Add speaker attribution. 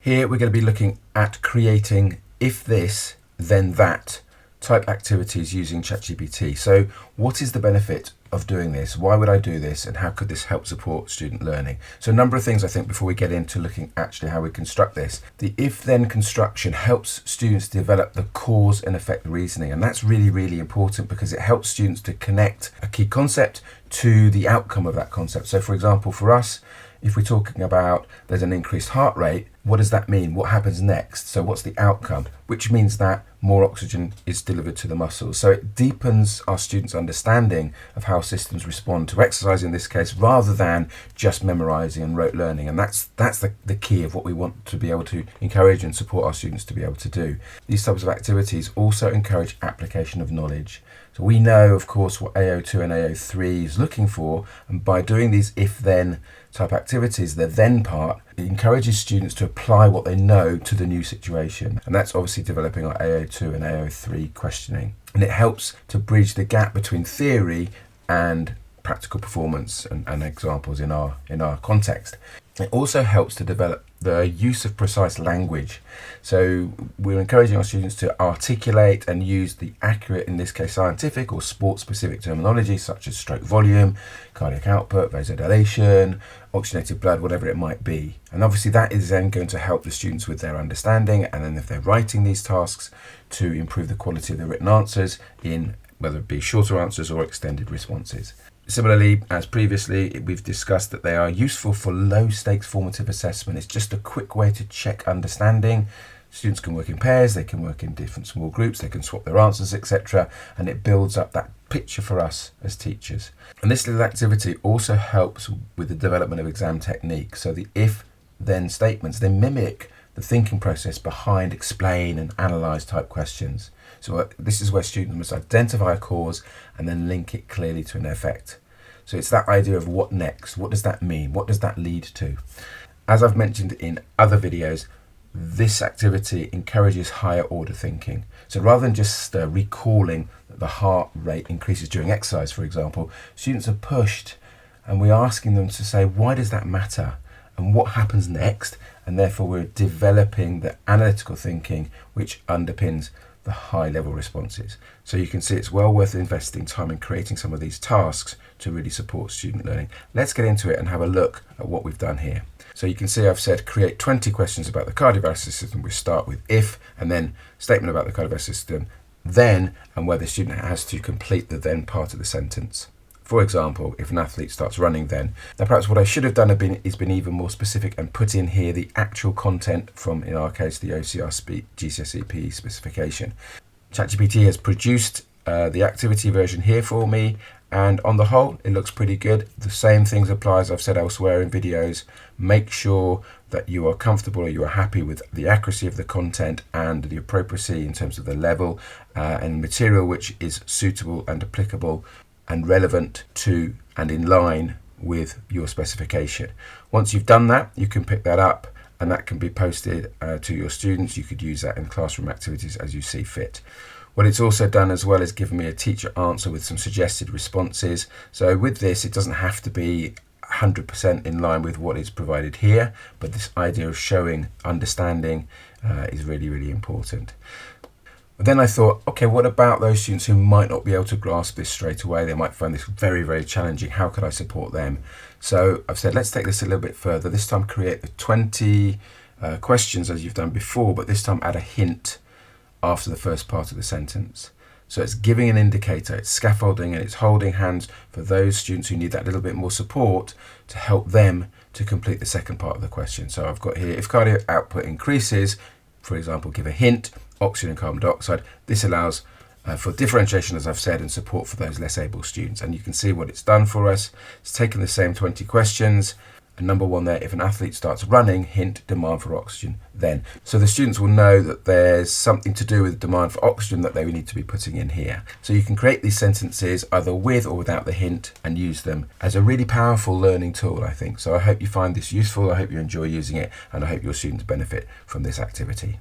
Speaker 1: Here we're going to be looking at creating if this, then that type activities using ChatGPT. So what is the benefit of doing this? Why would I do this? And how could this help support student learning? So a number of things I think before we get into looking actually how we construct this. The if-then construction helps students develop the cause and effect reasoning. And that's really, really important because it helps students to connect a key concept to the outcome of that concept. So for example, for us, if we're talking about there's an increased heart rate, what does that mean? What happens next? So what's the outcome? Which means that more oxygen is delivered to the muscles. So it deepens our students' understanding of how systems respond to exercise in this case, rather than just memorizing and rote learning. And that's the key of what we want to be able to encourage and support our students to be able to do. These types of activities also encourage application of knowledge. So we know, of course, what AO2 and AO3 is looking for, and by doing these if-then type activities, the then part, it encourages students to apply what they know to the new situation. And that's obviously developing our AO2 and AO3 questioning. And it helps to bridge the gap between theory and practical performance and examples in our context. It also helps to develop the use of precise language. So we're encouraging our students to articulate and use the accurate, in this case scientific or sport-specific terminology such as stroke volume, cardiac output, vasodilation, oxygenated blood, whatever it might be. And obviously that is then going to help the students with their understanding, and then if they're writing these tasks, to improve the quality of the written answers in whether it be shorter answers or extended responses. Similarly, as previously, we've discussed that they are useful for low-stakes formative assessment. It's just a quick way to check understanding. Students can work in pairs, they can work in different small groups, they can swap their answers, etc. And it builds up that picture for us as teachers. And this little activity also helps with the development of exam technique. So the if-then statements, they mimic the thinking process behind explain and analyze type questions. So this is where students must identify a cause and then link it clearly to an effect. So it's that idea of what next, what does that mean, what does that lead to? As I've mentioned in other videos, this activity encourages higher order thinking. So rather than just recalling that the heart rate increases during exercise, for example, students are pushed and we're asking them to say, why does that matter? And what happens next? And therefore we're developing the analytical thinking which underpins the high level responses. So you can see it's well worth investing time in creating some of these tasks to really support student learning. Let's get into it and have a look at what we've done here. So you can see I've said create 20 questions about the cardiovascular system. We start with if, and then statement about the cardiovascular system, then, and where the student has to complete the then part of the sentence. For example, if an athlete starts running then. Now perhaps what I should have done is been even more specific and put in here the actual content from, in our case, the OCR GCSE PE specification. ChatGPT has produced the activity version here for me, and on the whole it looks pretty good. The same things apply as I've said elsewhere in videos. Make sure that you are comfortable or you are happy with the accuracy of the content and the appropriacy in terms of the level and material which is suitable and applicable and relevant to and in line with your specification. Once you've done that, you can pick that up and that can be posted to your students. You could use that in classroom activities as you see fit. What it's also done as well is given me a teacher answer with some suggested responses. So with this, it doesn't have to be 100% in line with what is provided here, but this idea of showing understanding is really, really important. But then I thought, okay, what about those students who might not be able to grasp this straight away? They might find this very, very challenging. How could I support them? So I've said, let's take this a little bit further. This time create the 20 questions as you've done before, but this time add a hint after the first part of the sentence. So it's giving an indicator, it's scaffolding, and it's holding hands for those students who need that little bit more support to help them to complete the second part of the question. So I've got here, if cardiac output increases, for example, give a hint, oxygen and carbon dioxide. This allows for differentiation, as I've said, and support for those less able students. And you can see what it's done for us. It's taken the same 20 questions. And number one there, if an athlete starts running, hint, demand for oxygen, then. So the students will know that there's something to do with demand for oxygen that they need to be putting in here. So you can create these sentences either with or without the hint and use them as a really powerful learning tool, I think. So I hope you find this useful. I hope you enjoy using it, and I hope your students benefit from this activity.